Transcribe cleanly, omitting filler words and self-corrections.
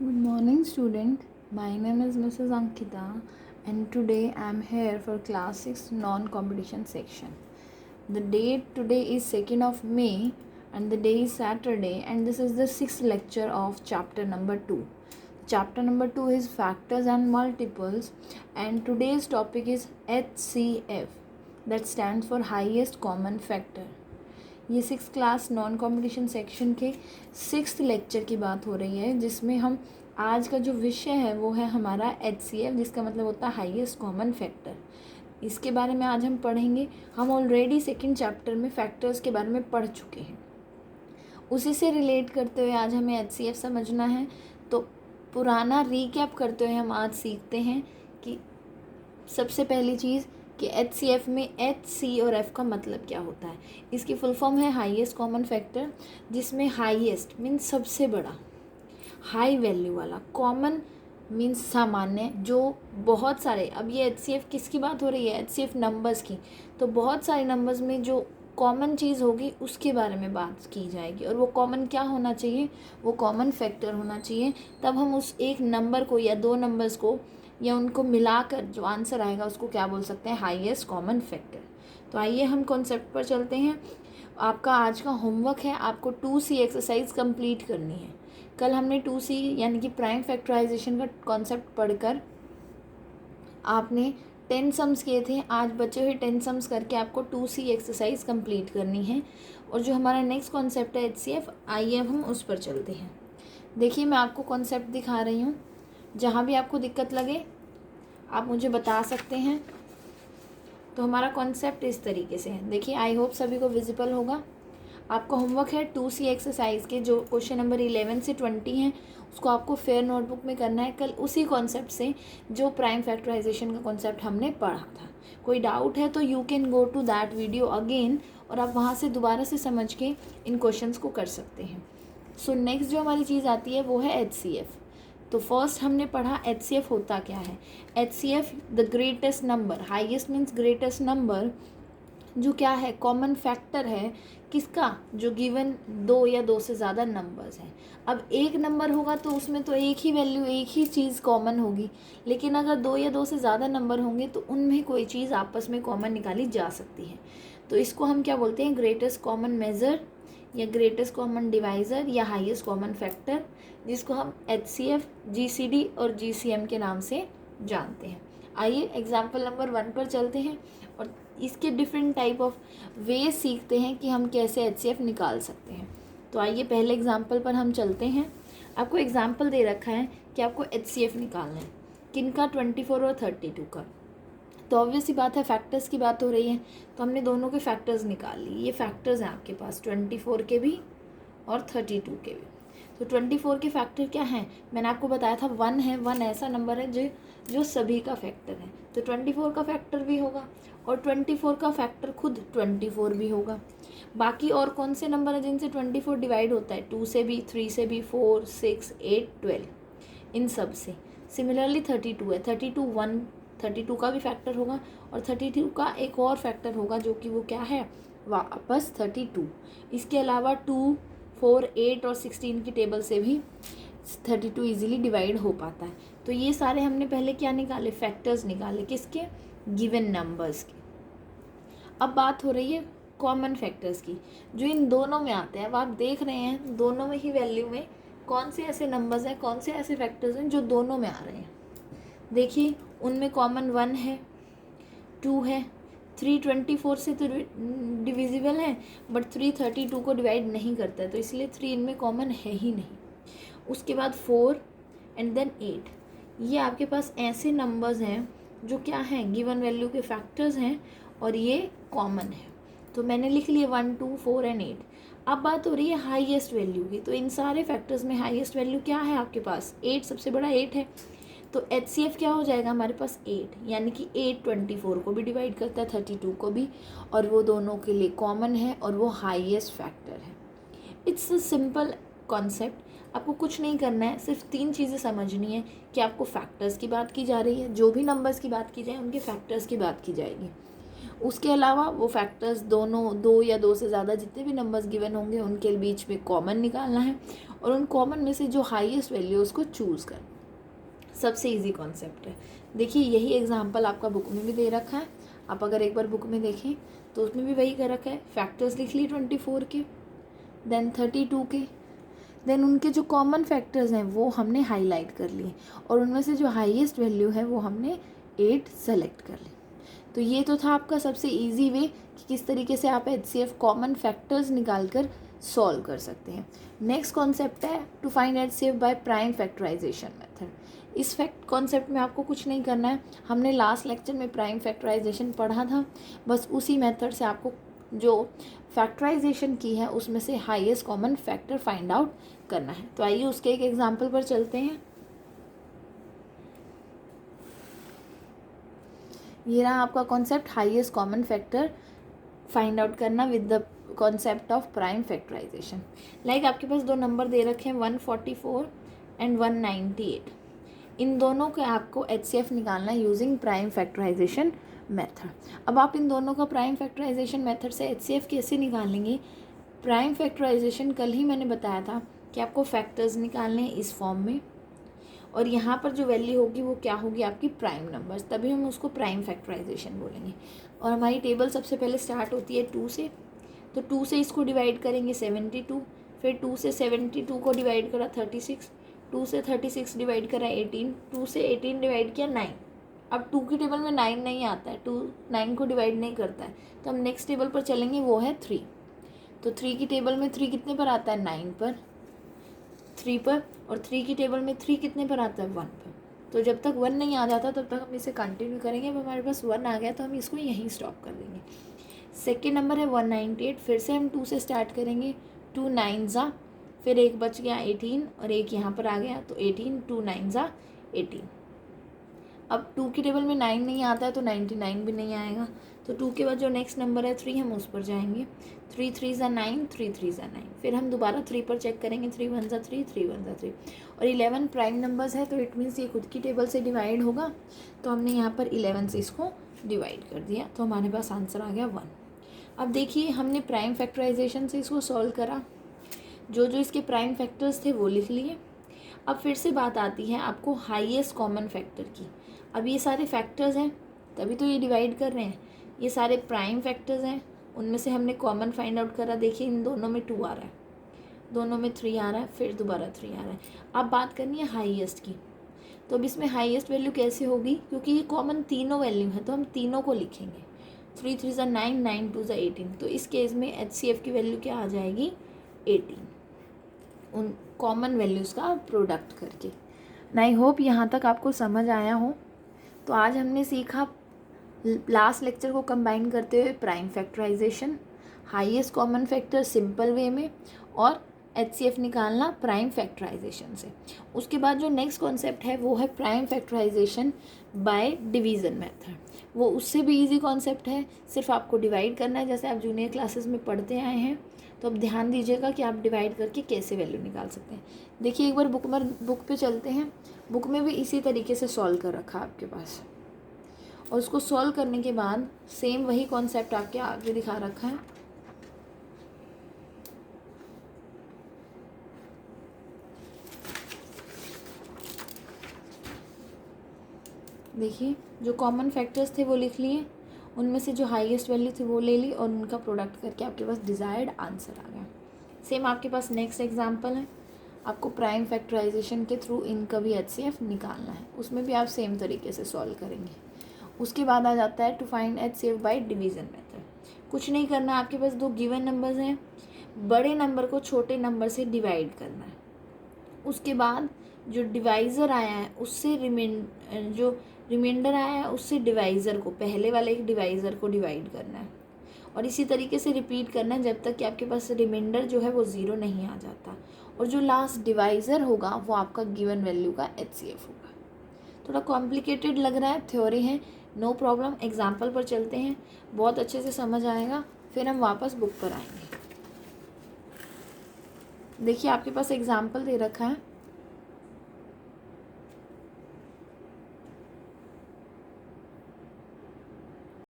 Good morning, student. My name is Mrs. Ankita, and today I am here for class 6 non-competition section. The date today is 2nd of May, and the day is Saturday, and this is the 6th lecture of chapter number 2. Chapter number 2 is factors and multiples, and today's topic is HCF, that stands for highest common factor. ये 6th class non competition section के 6th lecture की बात हो रही है, जिसमें हम आज का जो विषय है वो है हमारा HCF, जिसका मतलब होता है हाईएस्ट कॉमन फैक्टर. इसके बारे में आज हम पढ़ेंगे. हम ऑलरेडी 2nd चैप्टर में फैक्टर्स के बारे में पढ़ चुके हैं. उसी से रिलेट करते हुए आज हमें HCF समझना है. तो पुराना रीकैप करते हुए हम आज सीखते हैं कि सबसे पहली चीज़ कि HCF में H, C और F का मतलब क्या होता है. इसकी फुल फॉर्म है हाईएस्ट कॉमन फैक्टर, जिसमें हाईएस्ट मीन्स सबसे बड़ा, हाई वैल्यू वाला, कॉमन मीन्स सामान्य, जो बहुत सारे. अब ये HCF किसकी बात हो रही है? HCF नंबर्स की. तो बहुत सारे नंबर्स में जो कॉमन चीज़ होगी उसके बारे में बात की जाएगी. और वो कॉमन क्या होना चाहिए? वो कॉमन फैक्टर होना चाहिए. तब हम उस एक नंबर को या दो नंबर्स को या उनको मिलाकर जो आंसर आएगा उसको क्या बोल सकते हैं? Highest common factor. तो आइए हम कॉन्सेप्ट पर चलते हैं. आपका आज का होमवर्क है, आपको 2C एक्सरसाइज कंप्लीट करनी है. कल हमने 2C यानी कि प्राइम फैक्टराइजेशन का कॉन्सेप्ट पढ़कर आपने 10 सम्स किए थे. आज बचे हुए 10 सम्स करके आपको 2C एक्सरसाइज कंप्लीट करनी है. और जो हमारा नेक्स्ट कॉन्सेप्ट है HCF, आइए अब हम उस पर चलते हैं. देखिए, मैं आपको कॉन्सेप्ट दिखा रही हूँ. जहाँ भी आपको दिक्कत लगे आप मुझे बता सकते हैं. तो हमारा कॉन्सेप्ट इस तरीके से है. देखिए, आई होप सभी को विजिबल होगा. आपका होमवर्क है 2C एक्सरसाइज के जो क्वेश्चन नंबर 11 से 20 हैं, उसको आपको फेयर नोटबुक में करना है. कल उसी कॉन्सेप्ट से जो प्राइम फैक्टराइजेशन का कॉन्सेप्ट हमने पढ़ा था. कोई डाउट है तो you can go to that video again, और आप वहाँ से दोबारा से समझ के इन क्वेश्चंस को कर सकते हैं. सो नेक्स्ट जो हमारी चीज़ आती है वो है HCF. तो फर्स्ट हमने पढ़ा HCF होता क्या है. HCF the greatest number, highest means greatest number, जो क्या है? कॉमन फैक्टर है. किसका? जो गिवन दो या दो से ज़्यादा नंबर्स हैं. अब एक नंबर होगा तो उसमें तो एक ही वैल्यू, एक ही चीज़ कॉमन होगी. लेकिन अगर दो या दो से ज़्यादा नंबर होंगे तो उनमें कोई चीज़ आपस में कॉमन निकाली जा सकती है. तो इसको हम क्या बोलते हैं? ग्रेटेस्ट कॉमन मेज़र या ग्रेटेस्ट कॉमन डिवाइज़र या हाईएस्ट कॉमन फैक्टर, जिसको हम HCF, GCD और GCM के नाम से जानते हैं. आइए एग्जाम्पल नंबर 1 पर चलते हैं और इसके डिफरेंट टाइप ऑफ वे सीखते हैं कि हम कैसे HCF निकाल सकते हैं. तो आइए पहले एग्जाम्पल पर हम चलते हैं. आपको एग्जाम्पल दे रखा है कि आपको HCF निकालना है. किनका? 24 और 32 का. तो ऑब्वियस सी बात है, फैक्टर्स की बात हो रही है तो हमने दोनों के फैक्टर्स निकाल लिए. ये फैक्टर्स हैं आपके पास 24 के भी और 32 के भी. तो 24 के फैक्टर क्या हैं? मैंने आपको बताया था 1 है. 1 ऐसा नंबर है जो सभी का फैक्टर है. तो 24 का फैक्टर भी होगा और 24 का फैक्टर खुद 24 भी होगा. बाकी और कौन से नंबर हैं जिनसे 24 डिवाइड होता है? 2 से भी, 3 से भी, 4, 6, 8, 12, इन सब से. सिमिलरली 32 है. 32 का भी फैक्टर होगा और 32 का एक और फैक्टर होगा जो कि वो क्या है? वापस 32. इसके अलावा 2, 4, 8 और 16 की टेबल से भी 32 इजीली डिवाइड हो पाता है. तो ये सारे हमने पहले क्या निकाले? फैक्टर्स निकाले. किसके? गिवन नंबर्स के. अब बात हो रही है कॉमन फैक्टर्स की, जो इन दोनों में आते हैं. अब आप देख रहे हैं दोनों में ही वैल्यू में कौन से ऐसे नंबर्स हैं, कौन से ऐसे फैक्टर्स हैं जो दोनों में आ रहे हैं. देखिए, उनमें कॉमन 1 है, 2 है. 3 24 से तो डिविजिबल है, बट 3 32 को डिवाइड नहीं करता है, तो इसलिए 3 इनमें कॉमन है ही नहीं. उसके बाद 4 एंड देन 8. ये आपके पास ऐसे नंबर्स हैं जो क्या हैं? गिवन वैल्यू के फैक्टर्स हैं और ये कॉमन है. तो मैंने लिख लिया 1, 2, 4 एंड 8. अब बात हो रही है हाईएस्ट वैल्यू की. तो इन सारे फैक्टर्स में हाईएस्ट वैल्यू क्या है आपके पास? 8. सबसे बड़ा 8 है. तो HCF क्या हो जाएगा हमारे पास? 8. यानी कि 8 24 को भी डिवाइड करता है, 32 को भी, और वो दोनों के लिए कॉमन है और वो हाईएस्ट फैक्टर है. It's a simple concept. आपको कुछ नहीं करना है, सिर्फ 3 चीज़ें समझनी है कि आपको फैक्टर्स की बात की जा रही है. जो भी नंबर्स की बात की जाए उनके फैक्टर्स की बात की जाएगी. उसके अलावा वो फैक्टर्स दोनों, दो या दो से ज़्यादा जितने भी नंबर्स गिवन होंगे उनके बीच में कॉमन निकालना है और उन कॉमन में से जो हाईएस्ट वैल्यू उसको चूज़ करना। सबसे इजी कॉन्सेप्ट है। देखिए यही एग्जांपल आपका बुक में भी दे रखा है। आप अगर एक बार बुक में देखें तो उसमें भी वही कर रखा है। फैक्टर्स लिख लिए 24 के, देन 32 के, देन उनके जो कॉमन फैक्टर्स हैं वो हमने हाईलाइट कर लिए और उनमें से जो हाईएस्ट वैल्यू है वो हमने 8 सेलेक्ट कर ली। तो ये तो था आपका सबसे इजी वे कि किस तरीके से आप HCF कॉमन फैक्टर्स निकाल कर सॉल्व कर सकते हैं। नेक्स्ट कॉन्सेप्ट है to find HCF by prime factorization method. इस कॉन्सेप्ट में आपको कुछ नहीं करना है, हमने लास्ट लेक्चर में प्राइम फैक्टराइजेशन पढ़ा था, बस उसी मेथड से आपको जो फैक्टराइजेशन की है उसमें से highest common factor find out करना है। तो आइए उसके एक एग्जांपल पर चलते हैं। ये रहा आपका concept, highest common factor find out करना with the concept of prime factorisation. Like आपके पास दो नंबर दे रखे हैं 144 एंड 198। इन दोनों के आपको HCF निकालना है यूजिंग प्राइम फैक्टराइजेशन मेथड। अब आप इन दोनों का प्राइम फैक्टराइजेशन मेथड से HCF कैसे निकालेंगे? प्राइम फैक्टराइजेशन कल ही मैंने बताया था कि आपको फैक्टर्स निकालने हैं इस फॉर्म में और यहाँ पर जो वैल्यू होगी वो क्या होगी? आपकी प्राइम नंबर्स, तभी हम उसको प्राइम फैक्टराइजेशन बोलेंगे। और हमारी टेबल सबसे पहले स्टार्ट होती है 2 से, तो 2 से इसको डिवाइड करेंगे 72, फिर 2 से 72 को डिवाइड करा 36, 2 से 36 डिवाइड करा 18, 2 से 18 डिवाइड किया 9। अब 2 की टेबल में 9 नहीं आता है, 2 9 को डिवाइड नहीं करता है, तो हम नेक्स्ट टेबल पर चलेंगे, वो है 3। तो 3 की टेबल में 3 कितने पर आता है? 9 पर, 3 पर, और 3 की टेबल में 3 कितने पर आता है? 1 पर। तो जब तक 1 नहीं आ जाता तब तक हम इसे कंटिन्यू करेंगे। अब हमारे पास 1 आ गया तो हम इसको यहीं स्टॉप कर देंगे। सेकेंड नंबर है 198, फिर से हम 2 से स्टार्ट करेंगे, 2 9 ज़ा, फिर एक बच गया 18 और एक यहाँ पर आ गया तो 18, 2 9 ज़ा 18। अब 2 की टेबल में 9 नहीं आता है तो 99 भी नहीं आएगा, तो 2 के बाद जो नेक्स्ट नंबर है 3, हम उस पर जाएंगे। 3 3 ज़ा 9, 3 3 ज़ा 9, फिर हम दोबारा 3 पर चेक करेंगे, 3 1 ज़ा 3, 3 1 ज़ा 3, और 11 प्राइम नंबर्स है तो इट मीन्स ये खुद की टेबल से डिवाइड होगा, तो हमने यहाँ पर 11 से इसको डिवाइड कर दिया, तो हमारे पास आंसर आ गया 1। अब देखिए हमने प्राइम फैक्टराइजेशन से इसको सॉल्व करा, जो जो इसके प्राइम फैक्टर्स थे वो लिख लिए। अब फिर से बात आती है आपको हाईएस्ट कॉमन फैक्टर की। अब ये सारे फैक्टर्स हैं तभी तो ये डिवाइड कर रहे हैं, ये सारे प्राइम फैक्टर्स हैं, उनमें से हमने कॉमन फाइंड आउट करा। देखिए इन दोनों में 2 आ रहा है, दोनों में 3 आ रहा है, फिर दोबारा 3 आ रहा है। अब बात करनी है हाईएस्ट की, तो अब इसमें हाईएस्ट वैल्यू कैसे होगी? क्योंकि ये कॉमन तीनों वैल्यू है तो हम तीनों को लिखेंगे। 3 3 ज़ा 9, 9 2 ज़ा 18, तो इस केस में HCF की वैल्यू क्या आ जाएगी? 18, उन कॉमन वैल्यूज़ का प्रोडक्ट करके। आई होप यहाँ तक आपको समझ आया हो। तो आज हमने सीखा लास्ट लेक्चर को कंबाइन करते हुए prime factorization, highest common factor simple way में, और HCF निकालना प्राइम फैक्टराइजेशन से। उसके बाद जो नेक्स्ट कॉन्सेप्ट है वो है prime factorization by division method. वो उससे भी इजी कॉन्सेप्ट है, सिर्फ आपको डिवाइड करना है, जैसे आप जूनियर क्लासेस में पढ़ते आए हैं। तो अब ध्यान दीजिएगा कि आप डिवाइड करके कैसे वैल्यू निकाल सकते हैं। देखिए एक बार बुक पे चलते हैं, बुक में भी इसी तरीके से सॉल्व कर रखा है आपके पास, और उसको सॉल्व करने के बाद सेम वही कॉन्सेप्ट आपके आगे दिखा रखा है। देखिए जो कॉमन फैक्टर्स थे वो लिख लिए, उनमें से जो हाईएस्ट वैल्यू थी वो ले ली और उनका प्रोडक्ट करके आपके पास डिज़ायर्ड आंसर आ गया। सेम आपके पास नेक्स्ट एग्जांपल है, आपको प्राइम फैक्टराइजेशन के थ्रू इनका भी HCF निकालना है, उसमें भी आप सेम तरीके से सॉल्व करेंगे। उसके बाद आ जाता है to find HCF by division method. कुछ नहीं करना, आपके पास दो गिवन नंबर्स हैं, बड़े नंबर को छोटे नंबर से डिवाइड करना है। उसके बाद जो डिवाइज़र आया है उससे जो रिमाइंडर आया है उससे डिवाइज़र को, पहले वाले एक डिवाइज़र को डिवाइड करना है, और इसी तरीके से रिपीट करना है जब तक कि आपके पास रिमाइंडर जो है वो 0 नहीं आ जाता, और जो लास्ट डिवाइज़र होगा वो आपका गिवन वैल्यू का HCF होगा। थोड़ा कॉम्प्लिकेटेड लग रहा है, थ्योरी है, नो प्रॉब्लम। एग्जाम्पल पर चलते हैं, बहुत अच्छे से समझ आएगा, फिर हम वापस बुक पर आएंगे। देखिए आपके पास एग्जाम्पल दे रखा है,